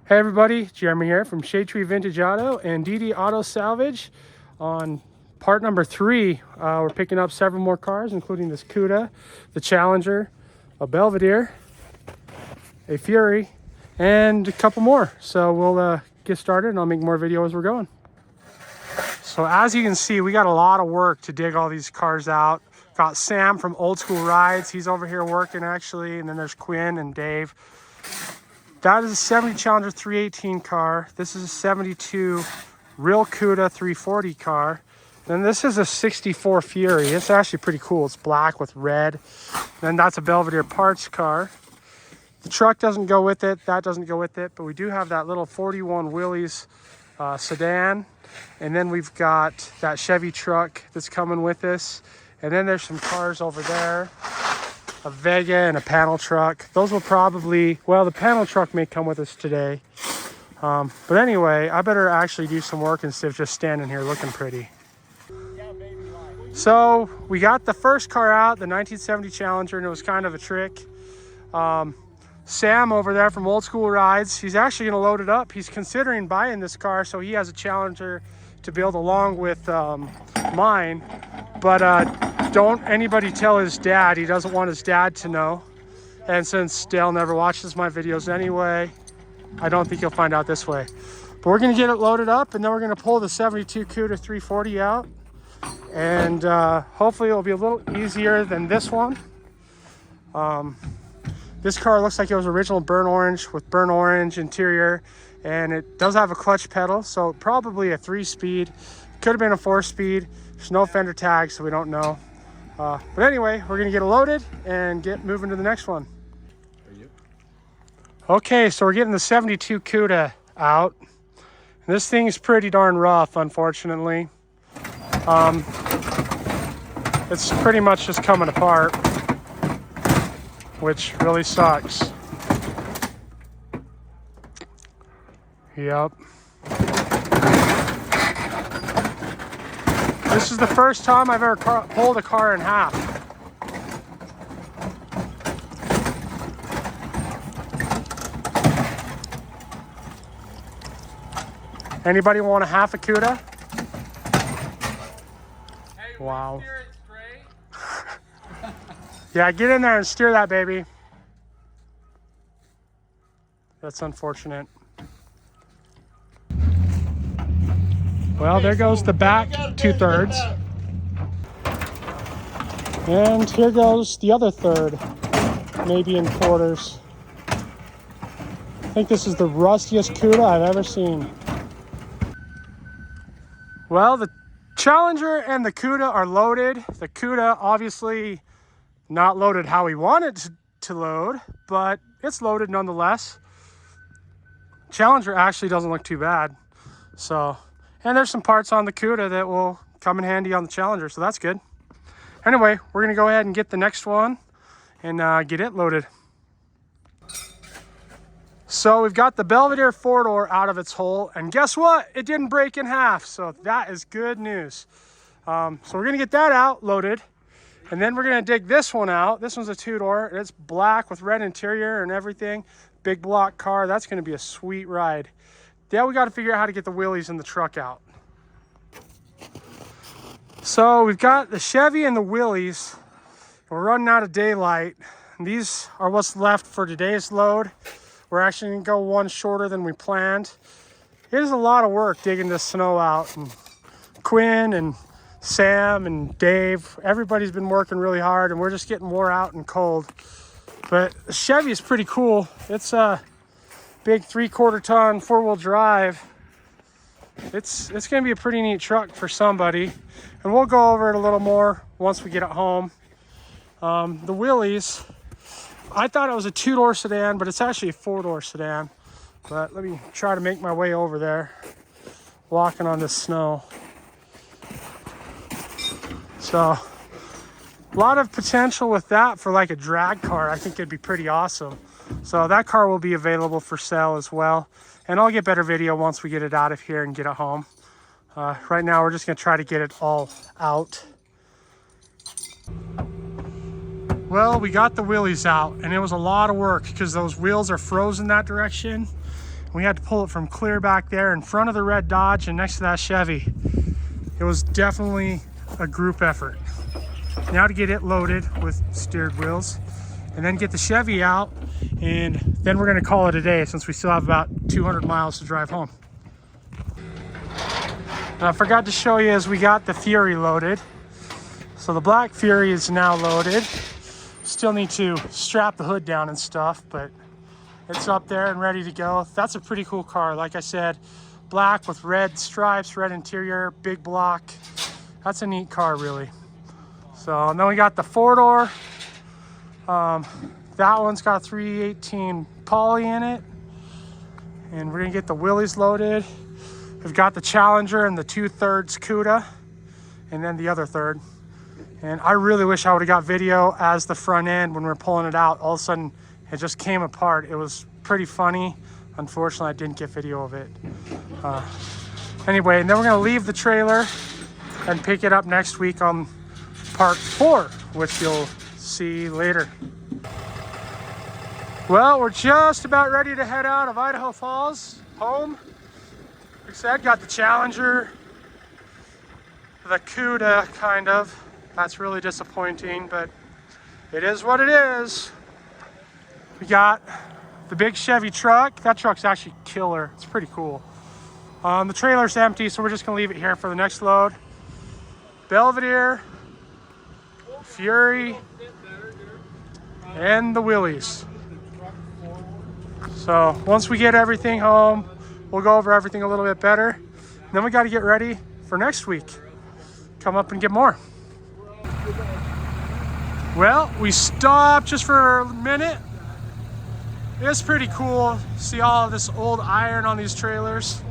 Hey everybody, Jeremy here from ShadetreeVintageAuto and ddautosalvage. On part number 3, we're picking up several more cars, including this Cuda, the Challenger, a Belvedere, a Fury, and a couple more. So we'll get started and I'll make more video as we're going. So as you can see, we got a lot of work to dig all these cars out. Got Sam from Old Skool Rides, he's over here working actually, and then there's Quinn and Dave. That is a 70 Challenger 318 car. This is a 72 real Cuda 340 car. Then this is a 64 Fury. It's actually pretty cool. It's black with red. Then that's a Belvedere parts car. The truck doesn't go with it. That doesn't go with it. But we do have that little 41 Willys sedan. And then we've got that Chevy truck that's coming with us. And then there's some cars over there. A Vega and a panel truck. Those will probably, well, the panel truck may come with us today. But anyway, I better actually do some work instead of just standing here looking pretty. So we got the first car out, the 1970 Challenger, and it was kind of a trick. Sam over there from Old Skool Rides, he's actually going to load it up. He's considering buying this car, so he has a Challenger to build along with mine. But don't anybody tell his dad. He doesn't want his dad to know. And since Dale never watches my videos anyway, I don't think he'll find out this way. But we're going to get it loaded up, and then we're going to pull the 72 Cuda 340 out. And hopefully it'll be a little easier than this one. This car looks like it was original burnt orange with burnt orange interior. And it does have a clutch pedal, so probably a 3-speed. Could have been a 4-speed. There's no fender tag, so we don't know. But anyway, we're gonna get it loaded and get moving to the next one. Okay, so we're getting the 72 Cuda out. And this thing is pretty darn rough, unfortunately. It's pretty much just coming apart, which really sucks. Yep. This is the first time I've ever pulled a car in half. Anybody want a half a Cuda? Hey, wow. Steer it straight. Yeah, get in there and steer that baby. That's unfortunate. Well, there goes the back 2/3. And here goes the other third, maybe in quarters. I think this is the rustiest Cuda I've ever seen. Well, the Challenger and the Cuda are loaded. The Cuda obviously not loaded how we want it to load, but it's loaded nonetheless. Challenger actually doesn't look too bad. So, and there's some parts on the Cuda that will come in handy on the Challenger, so that's good. Anyway, we're gonna go ahead and get the next one and get it loaded. So we've got the Belvedere 4-door out of its hole, and guess what? It didn't break in half, so that is good news. So we're gonna get that out, loaded, and then we're gonna dig this one out. This one's a 2-door, it's black with red interior and everything. Big block car, that's gonna be a sweet ride. Yeah, we got to figure out how to get the wheelies in the truck out. So we've got the Chevy and the Willys. We're running out of daylight. And these are what's left for today's load. We're actually going to go one shorter than we planned. It is a lot of work digging this snow out. And Quinn and Sam and Dave, everybody's been working really hard, and we're just getting wore out and cold. But the Chevy is pretty cool. It's a big 3/4 ton 4-wheel drive. It's going to be a pretty neat truck for somebody, and we'll go over it a little more once we get it home. The Willys, I thought it was a 2-door sedan, but it's actually a 4-door sedan. But let me try to make my way over there, walking on this snow. So a lot of potential with that for like a drag car. I think it'd be pretty awesome. So that car will be available for sale as well. And I'll get better video once we get it out of here and get it home. Right now, we're just gonna try to get it all out. Well, we got the wheelies out, and it was a lot of work because those wheels are frozen that direction. We had to pull it from clear back there in front of the red Dodge and next to that Chevy. It was definitely a group effort. Now to get it loaded with steered wheels and then get the Chevy out, and then we're gonna call it a day since we still have about 200 miles to drive home. And I forgot to show you as we got the Fury loaded. So the black Fury is now loaded. Still need to strap the hood down and stuff, but it's up there and ready to go. That's a pretty cool car. Like I said, black with red stripes, red interior, big block. That's a neat car, really. So, and then we got the four-door. That one's got 318 poly in it. And we're gonna get the Willys loaded. We've got the Challenger and the 2/3 Cuda, and then the other third. And I really wish I would have got video as the front end when we were pulling it out. All of a sudden, it just came apart. It was pretty funny. Unfortunately, I didn't get video of it. Anyway, and then we're gonna leave the trailer and pick it up next week on part 4, which you'll see later. Well, we're just about ready to head out of Idaho Falls, home. Like I said, got the Challenger, the Cuda, kind of. That's really disappointing, but it is what it is. We got the big Chevy truck. That truck's actually killer. It's pretty cool. The trailer's empty, so we're just gonna leave it here for the next load. Belvedere, Fury, and the Wheelies. So once we get everything home, we'll go over everything a little bit better. And then we got to get ready for next week. Come up and get more. Well, we stopped just for a minute. It's pretty cool to see all of this old iron on these trailers.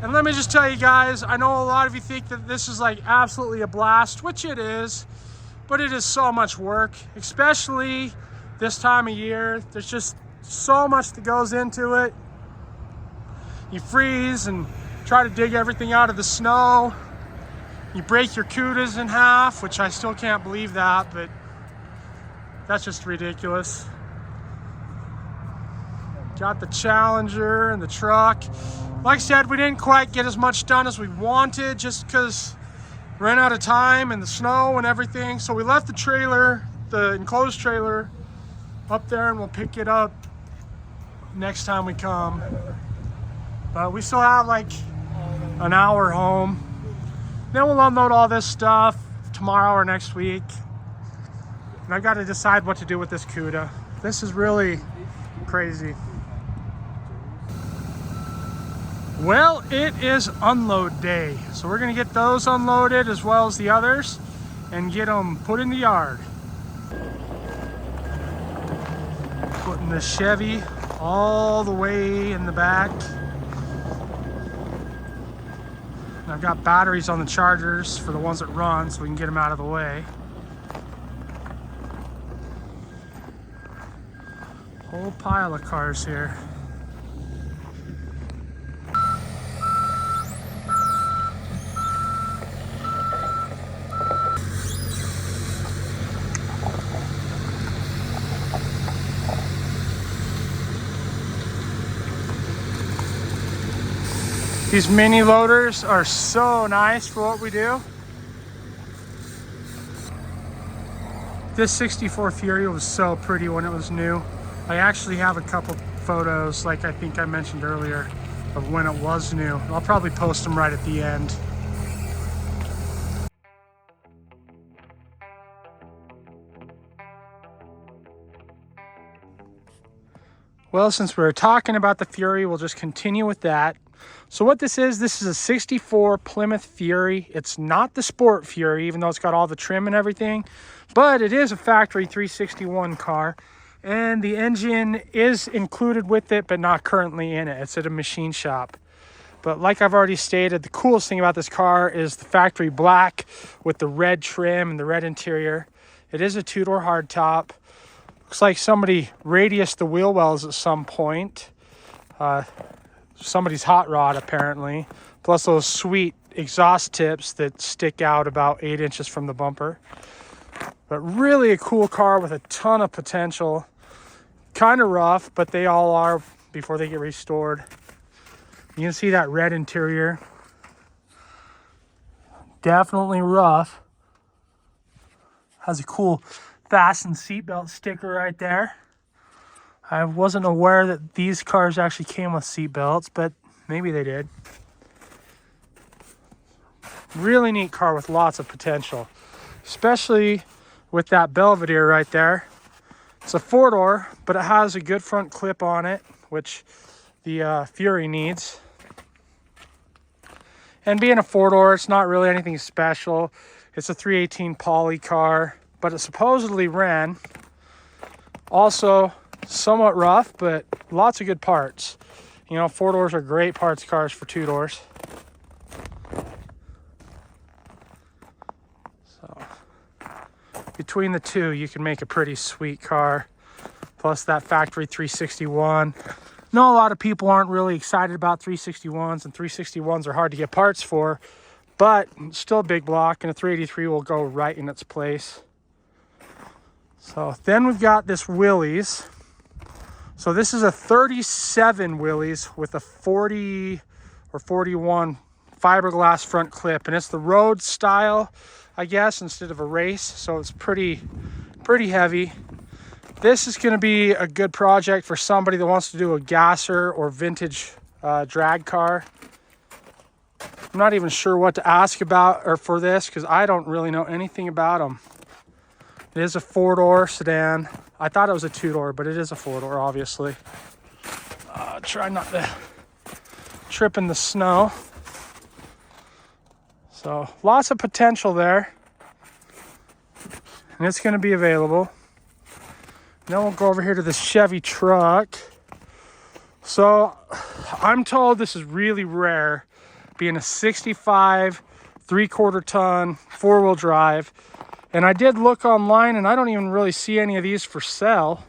And let me just tell you guys, I know a lot of you think that this is like absolutely a blast, which it is, but it is so much work, especially this time of year. There's just so much that goes into it. You freeze and try to dig everything out of the snow. You break your Cudas in half, which I still can't believe that, but that's just ridiculous. Got the Challenger and the truck. Like I said, we didn't quite get as much done as we wanted just because we ran out of time and the snow and everything. So we left the trailer, the enclosed trailer, up there, and we'll pick it up next time we come. But we still have like an hour home. Then we'll unload all this stuff tomorrow or next week. And I've got to decide what to do with this Cuda. This is really crazy. Well, it is unload day. So we're gonna get those unloaded as well as the others and get them put in the yard. Putting the Chevy all the way in the back. And I've got batteries on the Chargers for the ones that run so we can get them out of the way. Whole pile of cars here. These mini loaders are so nice for what we do. This 64 Fury was so pretty when it was new. I actually have a couple photos, like I think I mentioned earlier, of when it was new. I'll probably post them right at the end. Well, since we're talking about the Fury, we'll just continue with that. So what this is a 64 Plymouth Fury. It's not the Sport Fury, even though it's got all the trim and everything, but it is a factory 361 car. And the engine is included with it, but not currently in it. It's at a machine shop. But like I've already stated, the coolest thing about this car is the factory black with the red trim and the red interior. It is a two-door hardtop. Looks like somebody radiused the wheel wells at some point. Somebody's hot rod apparently, plus those sweet exhaust tips that stick out about 8 inches from the bumper. But really a cool car with a ton of potential. kind of rough, but they all are before they get restored. You can see that red interior. Definitely rough. Has a cool fasten seatbelt sticker right there. I wasn't aware that these cars actually came with seatbelts, but maybe they did. Really neat car with lots of potential, especially with that Belvedere right there. It's a 4-door, but it has a good front clip on it, which the Fury needs. And being a 4-door, it's not really anything special. It's a 318 poly car, but it supposedly ran. Also, somewhat rough, but lots of good parts. You know, 4-doors are great parts cars for 2-doors. So, between the two, you can make a pretty sweet car. Plus that factory 361. No, a lot of people aren't really excited about 361s, and 361s are hard to get parts for, but still a big block, and a 383 will go right in its place. So then we've got this Wheelies. So this is a 37 Wheelies with a 40 or 41 fiberglass front clip, and it's the road style, I guess, instead of a race. So it's pretty heavy. This is going to be a good project for somebody that wants to do a gasser or vintage drag car. I'm not even sure what to ask about or for this because I don't really know anything about them. It is a 4-door sedan. I thought it was a 2-door, but it is a 4-door, obviously. Try not to trip in the snow. So lots of potential there. And it's going to be available. Then we'll go over here to this Chevy truck. So I'm told this is really rare, being a 65 3/4 ton 4-wheel drive. And I did look online, and I don't even really see any of these for sale.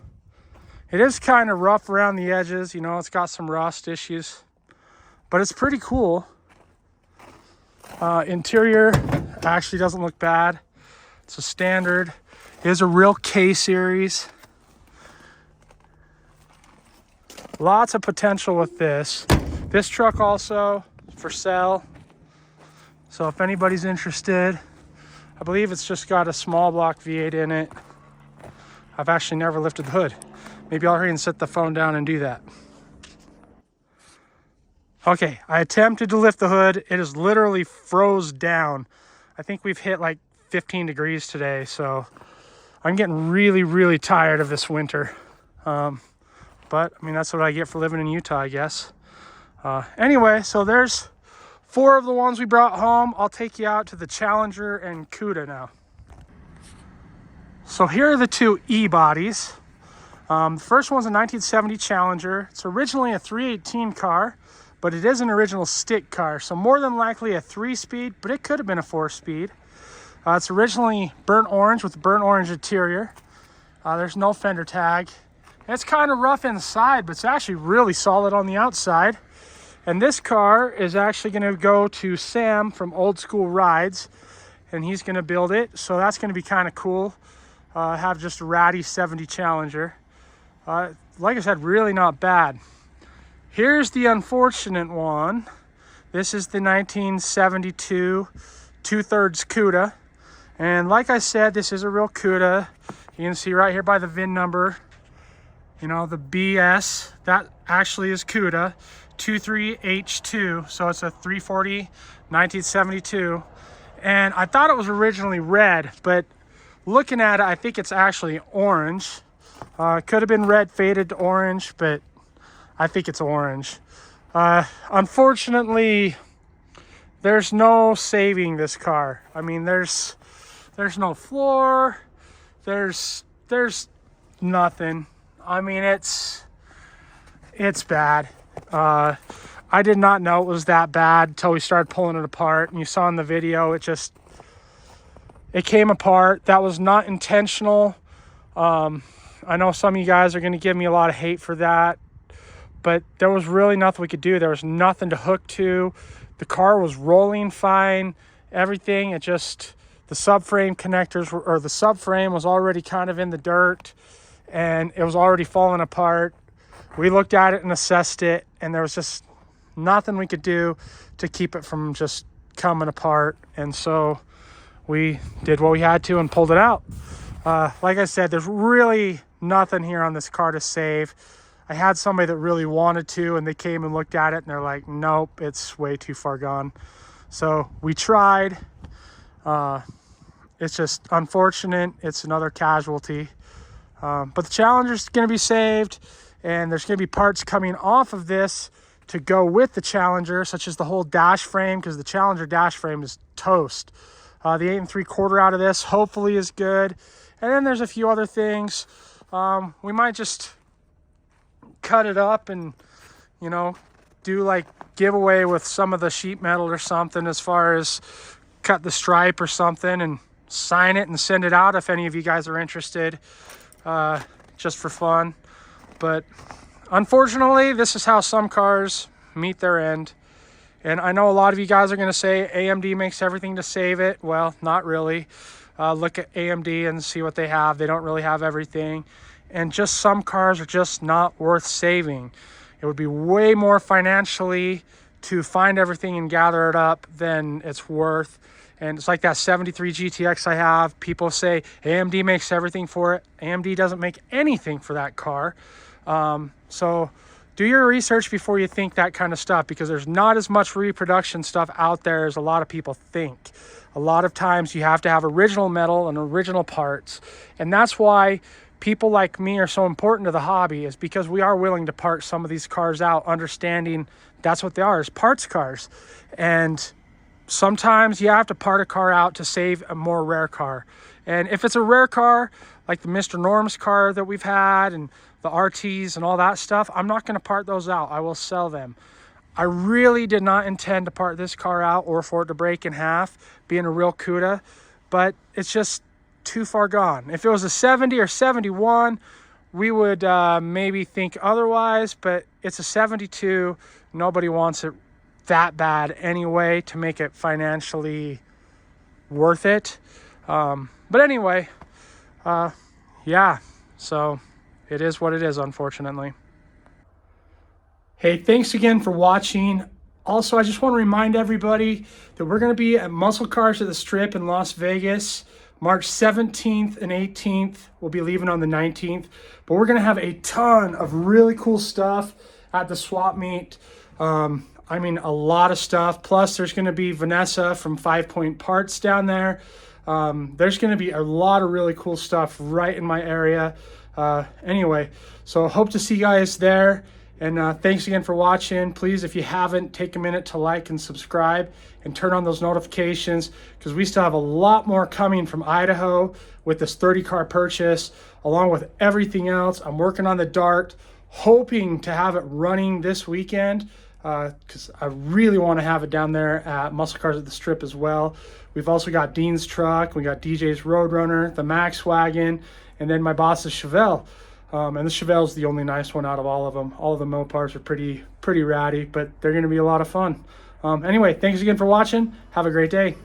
It is kind of rough around the edges, you know, it's got some rust issues, but it's pretty cool. Interior actually doesn't look bad. It's a standard. It is a real K series. Lots of potential with this. This truck also for sale. So if anybody's interested, I believe it's just got a small block V8 in it. I've actually never lifted the hood. Maybe I'll hurry and set the phone down and do that. Okay, I attempted to lift the hood. It is literally froze down. I think we've hit like 15 degrees today, so I'm getting really tired of this winter. But I mean, that's what I get for living in Utah, I guess. Anyway, so there's 4 of the ones we brought home. I'll take you out to the Challenger and Cuda now. So here are the 2 E-bodies. The first one's a 1970 Challenger. It's originally a 318 car, but it is an original stick car. So more than likely a 3-speed, but it could have been a 4-speed. It's originally burnt orange with a burnt orange interior. There's no fender tag. It's kind of rough inside, but it's actually really solid on the outside. And this car is actually going to go to Sam from Old Skool Rides, and he's going to build it. So that's going to be kind of cool. Have just a ratty 70 Challenger. Like I said, really not bad. Here's the unfortunate one. This is the 1972 2/3 Cuda. And like I said, this is a real Cuda. You can see right here by the VIN number, you know, the BS, that actually is Cuda, 23H2, so it's a 340 1972. And I thought it was originally red, but looking at it, I think it's actually orange. Could have been red faded to orange, but I think it's orange. Unfortunately, there's no saving this car. I mean, there's no floor, there's nothing. I mean, it's bad. I did not know it was that bad until we started pulling it apart, and you saw in the video it came apart. That was not intentional. I know some of you guys are going to give me a lot of hate for that, but there was really nothing we could do. There was nothing to hook to. The car was rolling fine, everything. The subframe connectors the subframe was already kind of in the dirt, and it was already falling apart. We looked at it and assessed it, and there was just nothing we could do to keep it from just coming apart. And so we did what we had to and pulled it out. Like I said, there's really nothing here on this car to save. I had somebody that really wanted to, and they came and looked at it, and they're like, nope, it's way too far gone. So we tried. It's just unfortunate. It's another casualty. But the Challenger's going to be saved, and there's going to be parts coming off of this to go with the Challenger, such as the whole dash frame, because the Challenger dash frame is toast. The 8 3/4 out of this hopefully is good. And then there's a few other things. We might just cut it up and, you know, do like giveaway with some of the sheet metal or something, as far as cut the stripe or something and sign it and send it out if any of you guys are interested, just for fun. But unfortunately, this is how some cars meet their end. And I know a lot of you guys are going to say AMD makes everything to save it. Well, not really. Look at AMD and see what they have. They don't really have everything. And just some cars are just not worth saving. It would be way more financially to find everything and gather it up than it's worth. And it's like that 73 GTX I have. People say AMD makes everything for it. AMD doesn't make anything for that car. So do your research before you think that kind of stuff, because there's not as much reproduction stuff out there as a lot of people think. A lot of times you have to have original metal and original parts. And that's why people like me are so important to the hobby, is because we are willing to part some of these cars out, understanding that's what they are, is parts cars. And sometimes you have to part a car out to save a more rare car. And if it's a rare car, like the Mr. Norm's car that we've had and the RTs and all that stuff, I'm not going to part those out. I will sell them. I really did not intend to part this car out or for it to break in half, being a real Cuda, but it's just too far gone. If it was a 70 or 71, we would maybe think otherwise, but it's a 72. Nobody wants it that bad anyway to make it financially worth it. But anyway, yeah, so it is what it is, unfortunately. Hey, thanks again for watching. Also, I just want to remind everybody that we're going to be at MuscleCars at the Strip in Las Vegas, March 17th and 18th. We'll be leaving on the 19th, but we're going to have a ton of really cool stuff at the swap meet. I mean, a lot of stuff. Plus, there's going to be Vanessa from 5 Point Parts down there. There's going to be a lot of really cool stuff right in my area. Anyway, so hope to see you guys there. And thanks again for watching. Please, if you haven't, take a minute to like and subscribe and turn on those notifications, because we still have a lot more coming from Idaho with this 30-car purchase, along with everything else. I'm working on the Dart, hoping to have it running this weekend, because I really want to have it down there at MuscleCars at the Strip as well. We've also got Dean's truck, we got DJ's Roadrunner, the Max wagon, and then my boss's Chevelle. And the Chevelle's the only nice one out of all of them. All of the Mopars are pretty ratty, but they're going to be a lot of fun. Anyway, thanks again for watching. Have a great day.